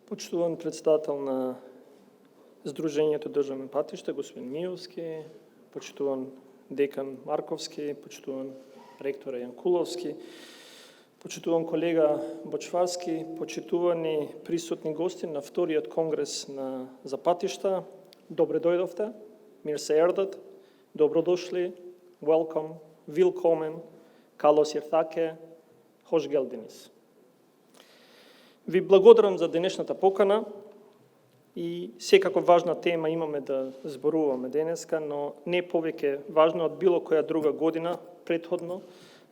Почитуван председател на Сдружението државни патишта, господин Миовски, почитуван декан Марковски, почитуван ректор Јанкуловски, почитуван колега Бочварски, почитувани присутни гости на вториот конгрес за патишта. Добре дојдовте, мир се ердат, добродошли, welcome, willkommen, Калос Јертаке, Хош Гелдинис. Ви благодарам за денешната покана и секако важна тема имаме да зборуваме денеска, но не повеќе важно од било која друга година претходно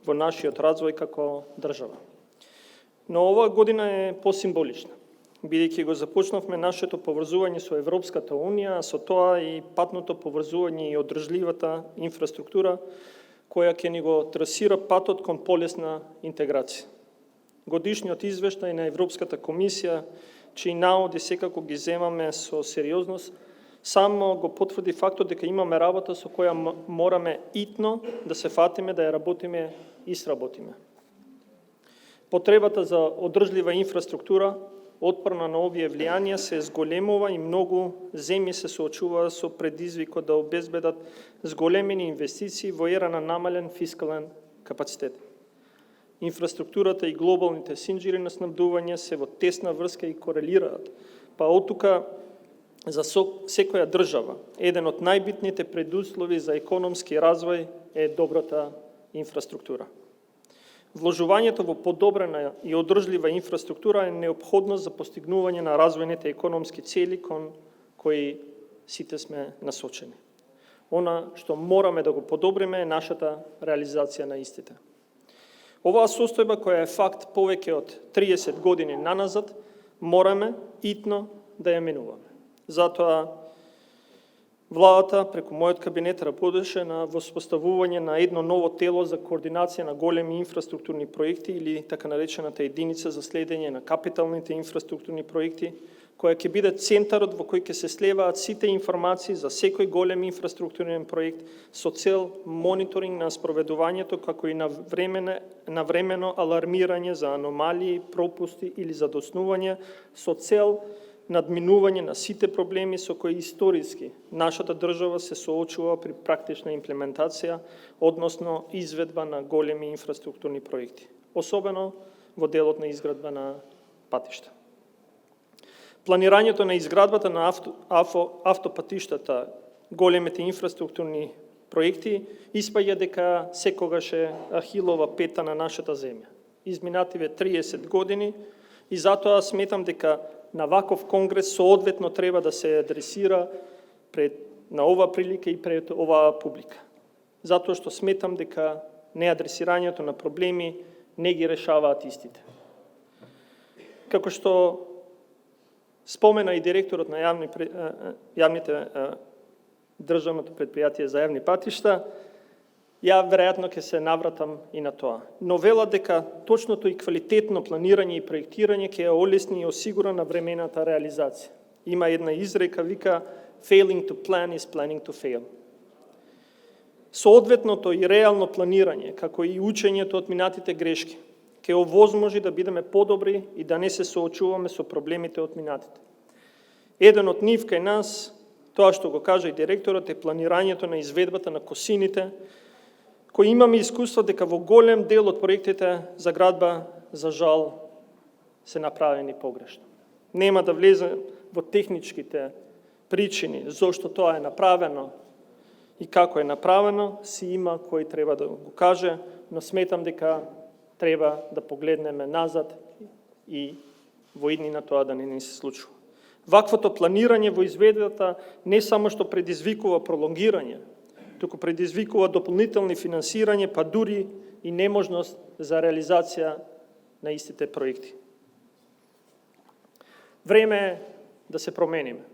во нашиот развој како држава. Но оваа година е посимволична, бидејќи го започнавме нашето поврзување со Европската Унија, а со тоа и патното поврзување и одржливата инфраструктура која ќе ни го трасира патот кон полесна интеграција. Годишниот извештај на Европската комисија, чии наоди секако ги земаме со сериозност, само го потврди фактот дека имаме работа со која мораме итно да се фатиме, да ја работиме и сработиме. Потребата за одржлива инфраструктура, отпорна на овие влијанија, се зголемува и многу земји се соочуваат со предизвикот да обезбедат зголемени инвестиции во ера на намален фискален капацитет. Инфраструктурата и глобалните синџири на снабдување се во тесна врска и корелираат, па оттука за секоја држава еден од најбитните предуслови за економски развој е добрата инфраструктура. Вложувањето во подобрена и одржлива инфраструктура е неопходно за постигнување на развојните економски цели кон кои сите сме насочени. Она што мораме да го подобриме е нашата реализација на истите. Оваа состојба, која е факт повеќе од 30 години наназад, мораме итно да ја менуваме. Затоа владата преку мојот кабинет работеше на воспоставување на едно ново тело за координација на големи инфраструктурни проекти или така наречената единица за следење на капиталните инфраструктурни проекти, која ќе биде центарот во кој ќе се слеваат сите информации за секој голем инфраструктурен проект со цел мониторинг на спроведувањето, како и навремено алармирање за аномалии, пропусти или задоснување со цел надминување на сите проблеми со кои историски нашата држава се соочува при практична имплементација, односно изведба на големи инфраструктурни проекти, особено во делот на изградба на патишта. Планирањето на изградбата на автопатиштата, големите инфраструктурни проекти, испаѓа дека секогаш е Ахилова пета на нашата земја. Изминативе 30 години и затоа сметам дека на ваков конгрес соодветно треба да се адресира на ова прилика и пред оваа публика. Затоа што сметам дека неадресирањето на проблеми не ги решаваат истите. Како што спомена и директорот на државното предпријатие за јавни патишта, ја веројатно ќе се навратам и на тоа. Но вела дека точното и квалитетно планирање и проектирање ќе ја олесни и осигура на времената реализација. Има една изрека, вика failing to plan is planning to fail. Соодветното и реално планирање, како и учењето од минатите грешки, ќе овозможи да бидеме подобри и да не се соочуваме со проблемите од минатите. Еден од нив кај нас, тоа што го кажа и директорот, е планирањето на изведбата на косините, кои имаме искуство дека во голем дел од проектите за градба, за жал, се направени погрешно. Нема да влезем во техничките причини зошто тоа е направено и како е направено, си има кој треба да го каже, но сметам дека треба да погледнеме назад и во иднина тоа да не ни се случува. Ваквото планирање во изведбата не само што предизвикува пролонгирање, туку предизвикува дополнителни финансирање, па дури и неможност за реализација на истите проекти. Време е да се промениме.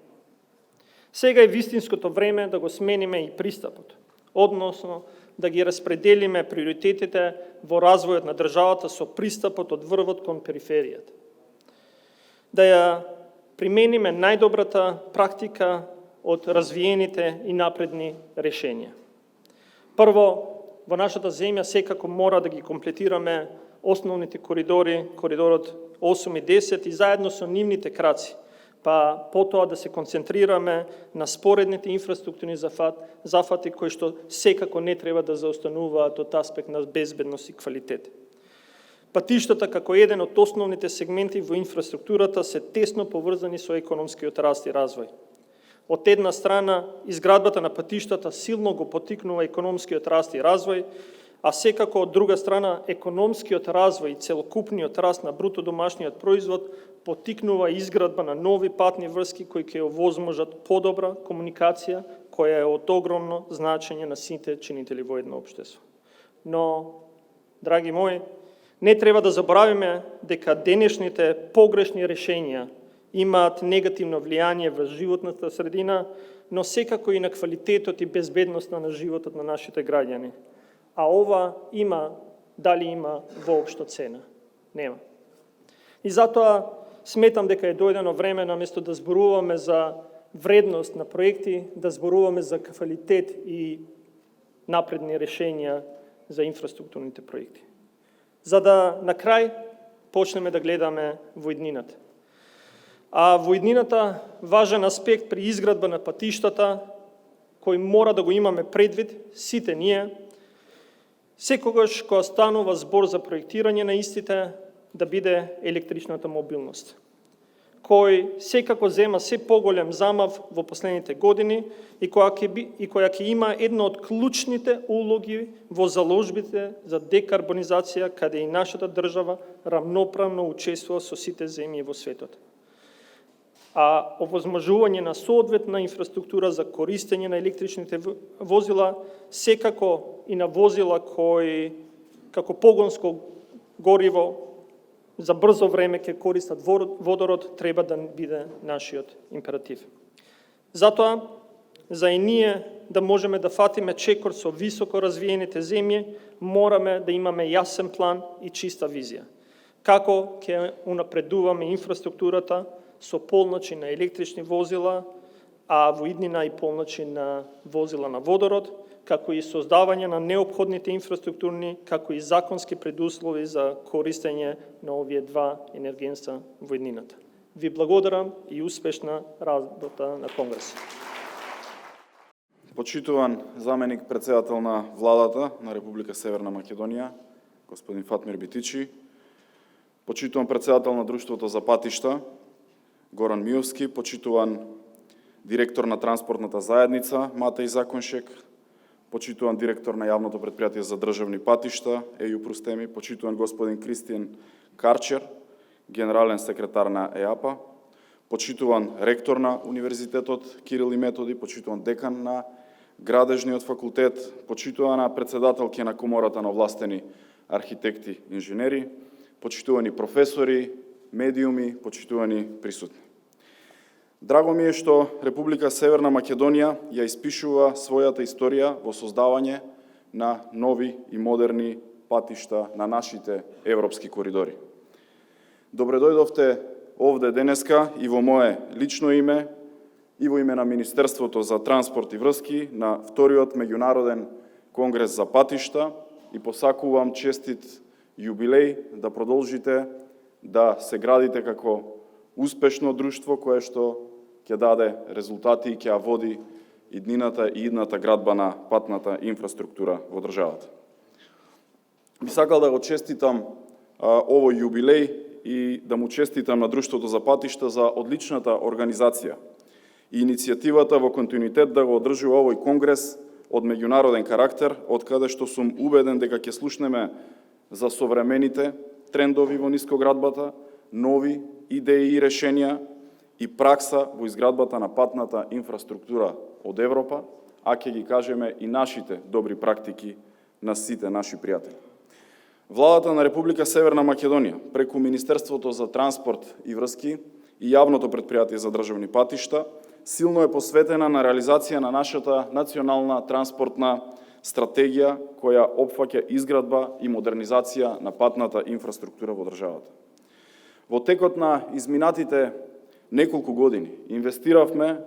Сега е вистинското време да го смениме и пристапот, односно да ги распределиме приоритетите во развојот на државата со пристапот од врвот кон периферијата. Да ја примениме најдобрата практика од развиените и напредни решенија. Прво, во нашата земја секако мора да ги комплетираме основните коридори, коридорот 8 и 10 и заедно со нивните краци, па потоа да се концентрираме на споредните инфраструктурни зафати кои што секако не треба да заостануваат од аспект на безбедност и квалитет. Патиштата како еден од основните сегменти во инфраструктурата се тесно поврзани со економскиот раст и развој. Од една страна, изградбата на патиштата силно го поттикнува економскиот раст и развој, а секако од друга страна, економскиот развој и целокупниот раст на бруто домашниот производ поттикнува изградба на нови патни врски кои ќе овозможат подобра комуникација, која е од огромно значење на сите чинители во едно општество. Но, драги мои, не треба да заборавиме дека денешните погрешни решенија имаат негативно влијание во животната средина, но секако и на квалитетот и безбедноста на животот на нашите граѓани. А ова дали има воопшто цена? Нема. И затоа сметам дека е дојдено време, наместо да зборуваме за вредност на проекти, да зборуваме за квалитет и напредни решенија за инфраструктурните проекти. За да на крај почнеме да гледаме во иднината. А во иднината важен аспект при изградба на патиштата, кој мора да го имаме предвид сите ние, секогаш кога станува збор за проектирање на истите, да биде електричната мобилност, кој секако зема се поголем замав во последните години и која ќе има една од клучните улоги во заложбите за декарбонизација, каде и нашата држава рамноправно учествува со сите земји во светот. А овозможување на соодветна инфраструктура за користење на електричните возила, секако и на возила кои како погонско гориво за брзо време ќе користат водород, треба да биде нашиот императив. Затоа, за и ние да можеме да фатиме чекор со високо развиените земји, мораме да имаме јасен план и чиста визија. Како ќе унапредуваме инфраструктурата со полночи на електрични возила, а во иднина и полночи на возила на водород, како и создавање на неопходните инфраструктурни, како и законски предуслови за користење на овие два енергенства во иднината. Ви благодарам и успешна работа на Конгрес. Почитуван заменик председател на владата на Република Северна Македонија, господин Фатмир Битичи, почитуван председател на Друштвото за патишта, Горан Миовски, почитуван директор на транспортната заедница, Матеј Законшек, почитуван директор на јавното предпријатие за државни патишта, Еју Простеми, почитуван господин Кристијан Карчер, генерален секретар на ЕАПА, почитуван ректор на Универзитетот Кирил и Методи, почитуван декан на Градежниот факултет, почитувана председателка на Комората на овластени архитекти и инженери, почитувани професори, медиуми, почитувани присутни. Драго ми е што Република Северна Македонија ја испишува својата историја во создавање на нови и модерни патишта на нашите европски коридори. Добре дојдовте овде денеска и во мое лично име и во име на Министерството за транспорт и врски на вториот меѓународен конгрес за патишта и посакувам честит јубилеј да продолжите да се градите како успешно друштво кое што ќе даде резултати и ќе ја води иднината и идната градба на патната инфраструктура во државата. Би сакал да го честитам овој јубилеј и да му честитам на Друштвото за патишта за одличната организација и иницијативата во континуитет да го одржува овој конгрес од меѓународен карактер, од каде што сум убеден дека ќе слушнеме за современите трендови во нискоградбата, нови идеи и решенија и пракса во изградбата на патната инфраструктура од Европа, а ќе ги кажеме и нашите добри практики на сите наши пријатели. Владата на Република Северна Македонија, преку Министерството за транспорт и врски и јавното предпријатие за државни патишта, силно е посветена на реализација на нашата национална транспортна стратегија која опфаќа изградба и модернизација на патната инфраструктура во државата. Во текот на изминатите неколку години инвестиравме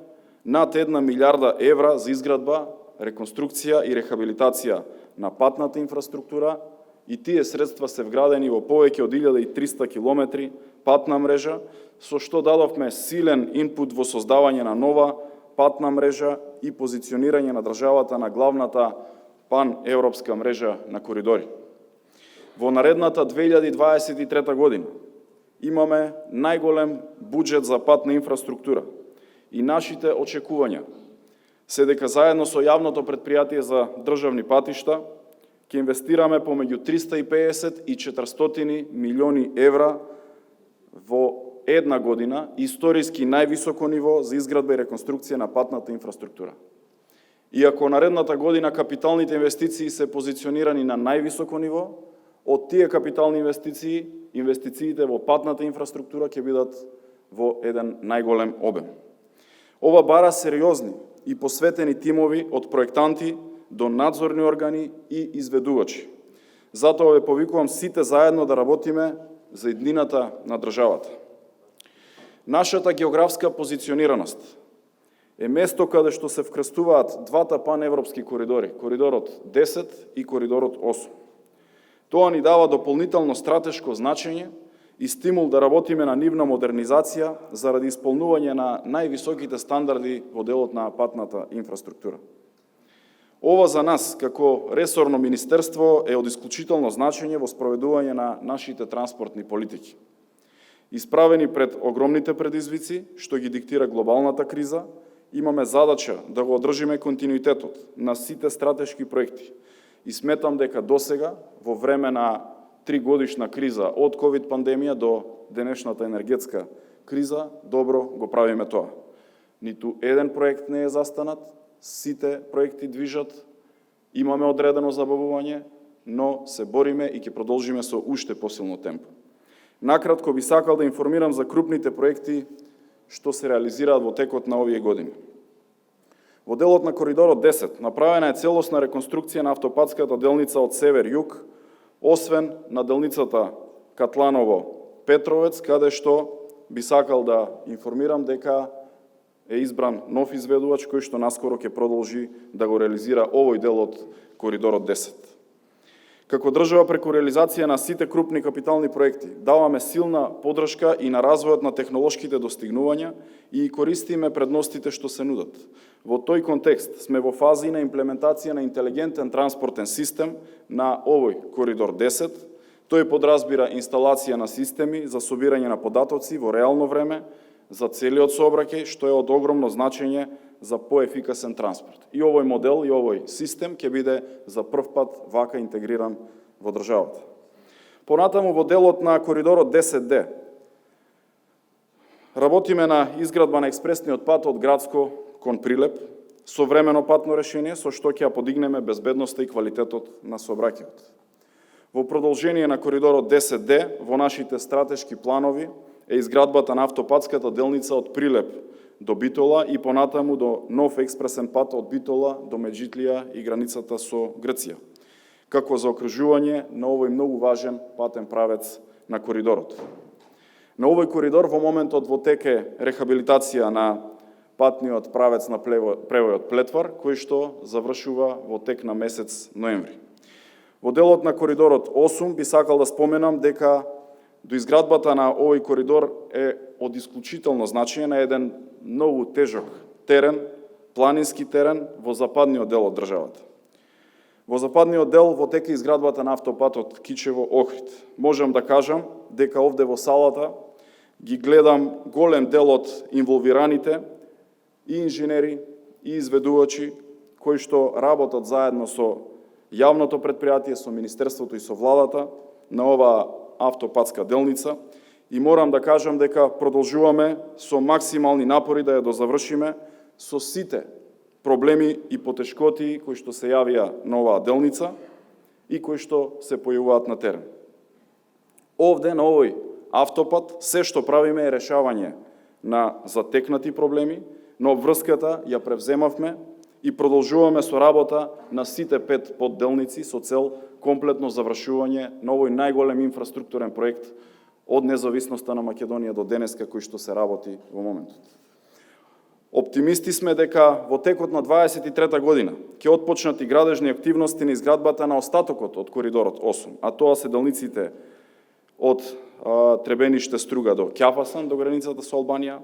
над 1 милиарда евра за изградба, реконструкција и рехабилитација на патната инфраструктура и тие средства се вградени во повеќе од 1300 километри патна мрежа, со што дадовме силен инпут во создавање на нова патна мрежа и позиционирање на државата на главната пан-европска мрежа на коридори. Во наредната 2023 година имаме најголем буџет за патна инфраструктура и нашите очекувања се дека заедно со јавното претпријатие за државни патишта ќе инвестираме помеѓу 350 и 400 милиони евра во една година, историски највисоко ниво за изградба и реконструкција на патната инфраструктура. Иако наредната година капиталните инвестиции се позиционирани на највисоко ниво, од тие капитални инвестиции, инвестициите во патната инфраструктура ќе бидат во еден најголем обем. Ова бара сериозни и посветени тимови од проектанти до надзорни органи и изведувачи. Затоа ве повикувам сите заедно да работиме за иднината на државата. Нашата географска позиционираност е место каде што се вкрстуваат двата паневропски коридори, коридорот 10 и коридорот 8. Тоа ни дава дополнително стратешко значење и стимул да работиме на нивна модернизација заради исполнување на највисоките стандарди во делот на патната инфраструктура. Ова за нас, како ресорно министерство, е од исклучително значење во спроведување на нашите транспортни политики. Исправени пред огромните предизвици, што ги диктира глобалната криза, имаме задача да го одржиме континуитетот на сите стратешки проекти. И сметам дека досега, во време на 3-годишна криза од ковид пандемија до денешната енергетска криза, добро го правиме тоа. Ниту еден проект не е застанат, сите проекти движат, имаме одредено забавување, но се бориме и ќе продолжиме со уште посилно темпо. Накратко би сакал да информирам за крупните проекти што се реализираат во текот на овие години. Во делот на коридорот 10 направена е целосна реконструкција на автопатската делница од север-југ, освен на делницата Катланово-Петровец, каде што би сакал да информирам дека е избран нов изведувач кој што наскоро ќе продолжи да го реализира овој дел од коридорот 10. Како држава преку реализација на сите крупни капитални проекти даваме силна поддршка и на развојот на технолошките достигнувања и користиме предностите што се нудат. Во тој контекст сме во фази на имплементација на интелигентен транспортен систем на овој коридор 10. Тој подразбира инсталација на системи за собирање на податоци во реално време за целиот сообраќај, што е од огромно значење за поефикасен транспорт. И овој модел и овој систем ќе биде за прв пат вака интегриран во државата. Понатаму во делот на коридорот 10D работиме на изградба на експресниот пат од Градско кон Прилеп, современо патно решение со што ќе подигнеме безбедноста и квалитетот на сообраќајот. Во продолжение на коридорот 10D во нашите стратешки планови е изградбата на автопатската делница од Прилеп до Битола и понатаму до нов експресен пат од Битола до Меджитлија и границата со Грција, како за окружување на овој многу важен патен правец на коридорот. На овој коридор во моментот во тек е рехабилитација на патниот правец на превојот Плетвар, кој што завршува во тек на месец ноември. Во делот на коридорот 8 би сакал да споменам дека до изградбата на овој коридор е од исклучително значење на еден многу тежок терен, планински терен во западниот дел од државата. Во западниот дел во тек е изградбата на автопатот Кичево-Охрид. Можам да кажам дека овде во салата ги гледам голем дел од инволвираните и инженери и изведувачи кои што работат заедно со јавното претпријатие, со Министерството и со владата на оваа автопатска делница и морам да кажам дека продолжуваме со максимални напори да ја дозавршиме со сите проблеми и потешкоти кои што се јавија на оваа делница и кои што се појавуваат на терен. Овде на овој автопат се што правиме е решавање на затекнати проблеми, но обврската ја превземавме и продолжуваме со работа на сите 5 подделници со цел комплетно завршување на овој најголем инфраструктурен проект од независноста на Македонија до денеска кој што се работи во моментот. Оптимисти сме дека во текот на 23 година ќе отпочнат и градежни активности на изградбата на остатокот од коридорот 8, а тоа се делниците од Требениште Струга до Ќафасан, до границата со Албанија,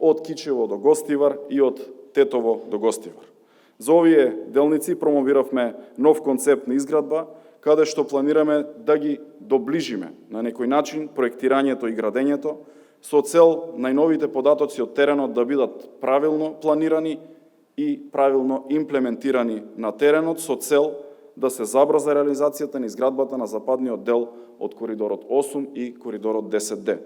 од Кичево до Гостивар и од Тетово до Гостивар. За овие делници промовиравме нов концепт на изградба, каде што планираме да ги доближиме на некој начин проектирањето и градењето, со цел најновите податоци од теренот да бидат правилно планирани и правилно имплементирани на теренот, со цел да се забрза реализацијата на изградбата на западниот дел од коридорот 8 и коридорот 10D.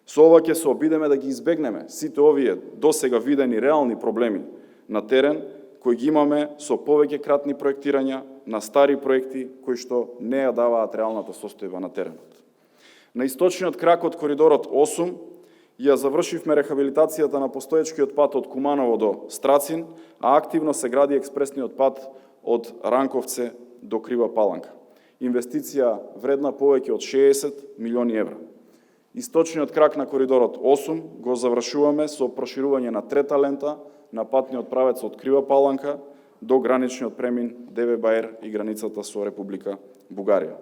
Со ова ќе се обидеме да ги избегнеме сите овие досега видени реални проблеми на терен, кои ги имаме со повеќе кратни проектирања на стари проекти, кои што не ја даваат реалната состојба на теренот. На источниот крак од коридорот 8 ја завршивме рехабилитацијата на постоечкиот пат од Куманово до Страцин, а активно се гради експресниот пат од Ранковце до Крива Паланка. Инвестиција вредна повеќе од 60 милиони евра. Источниот крак на коридорот 8 го завршуваме со проширување на трета лента на патниот правец од Крива Паланка до граничниот премин Деве-Баер и границата со Република Бугарија.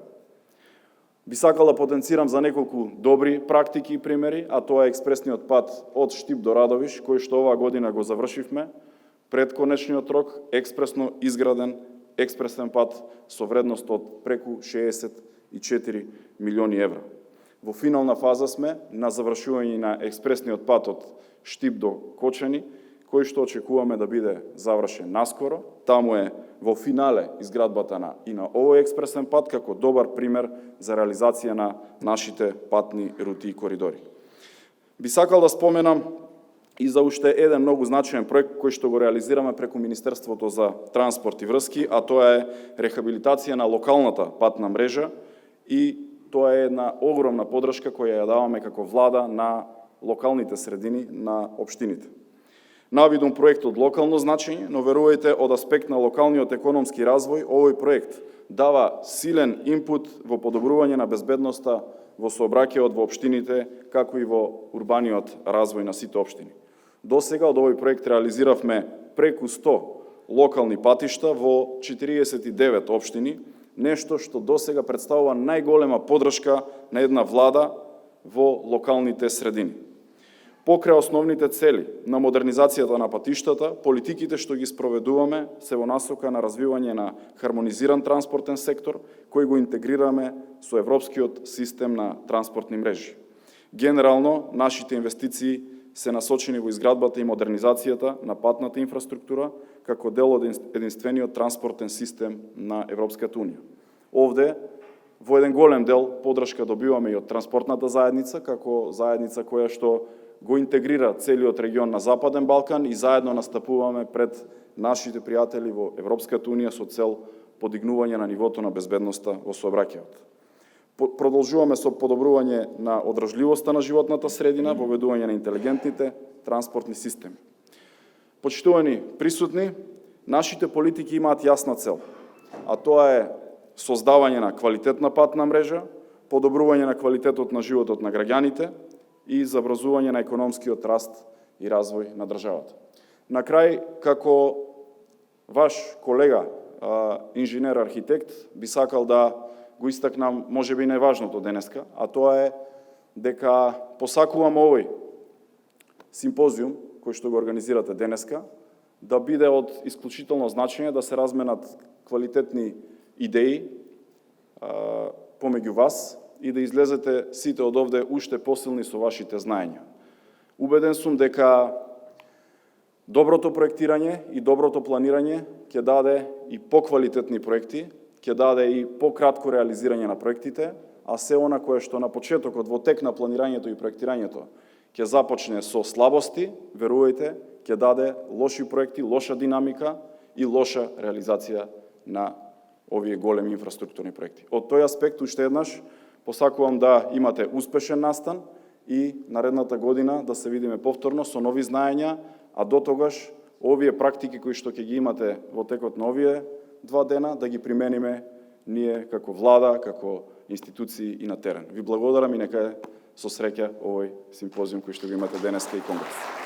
Би сакал да потенцирам за неколку добри практики и примери, а тоа е експресниот пат од Штип до Радовиш, кој што оваа година го завршивме, пред конечниот рок, експресно изграден експресен пат со вредност од преку 64 милиони евра. Во финална фаза сме на завршување на експресниот пат од Штип до Кочани, кој што очекуваме да биде завршен наскоро. Таму е во финале изградбата и на овој експресен пат како добар пример за реализација на нашите патни рути и коридори. Би сакал да споменам и за уште еден многу значаен проект кој што го реализираме преку Министерството за транспорт и врски, а тоа е рехабилитација на локалната патна мрежа и тоа е една огромна подршка која ја даваме како влада на локалните средини на општините. Навидум проект од локално значење, но верувајте, од аспект на локалниот економски развој, овој проект дава силен инпут во подобрување на безбедноста во сообраќајот во општините, како и во урбаниот развој на сите општини. Досега од овој проект реализиравме преку 100 локални патишта во 49 општини, нешто што досега представува најголема подршка на една влада во локалните средини. Покрај основните цели на модернизацијата на патиштата, политиките што ги спроведуваме се во насока на развивање на хармонизиран транспортен сектор, кој го интегрираме со европскиот систем на транспортни мрежи. Генерално, нашите инвестиции се насочени во изградбата и модернизацијата на патната инфраструктура како дел од единствениот транспортен систем на Европската унија. Овде, во еден голем дел, подршка добиваме и од транспортната заедница, како заедница која што го интегрира целиот регион на Западен Балкан и заедно настапуваме пред нашите пријатели во Европската унија со цел подигнување на нивото на безбедноста во сообраќајот. Продолжуваме со подобрување на одржливоста на животната средина, воведување на интелигентните транспортни системи. Почитувани присутни, нашите политики имаат јасна цел, а тоа е создавање на квалитетна патна мрежа, подобрување на квалитетот на животот на граѓаните и забрзување на економскиот раст и развој на државата. На крај, како ваш колега, инженер-архитект, би сакал да го истакнам можеби најважното денеска, а тоа е дека посакувам овој симпозиум кој што го организирате денеска да биде од исклучително значење, да се разменат квалитетни идеи помеѓу вас и да излезете сите од овде уште посилни со вашите знаења. Убеден сум дека доброто проектирање и доброто планирање ќе даде и поквалитетни проекти, ќе даде и пократко реализирање на проектите, а се она кое што на почетокот во тек на планирањето и проектирањето ќе започне со слабости, верувајте, ќе даде лоши проекти, лоша динамика и лоша реализација на овие големи инфраструктурни проекти. Од тој аспект, уште еднаш, посакувам да имате успешен настан и наредната година да се видиме повторно со нови знаења, а до тогаш овие практики кои што ќе ги имате во текот на овие 2 дена да ги примениме ние како влада, како институции и на терен. Ви благодарам и нека е со среќа овој симпозиум кој што го имате денеска и конгрес.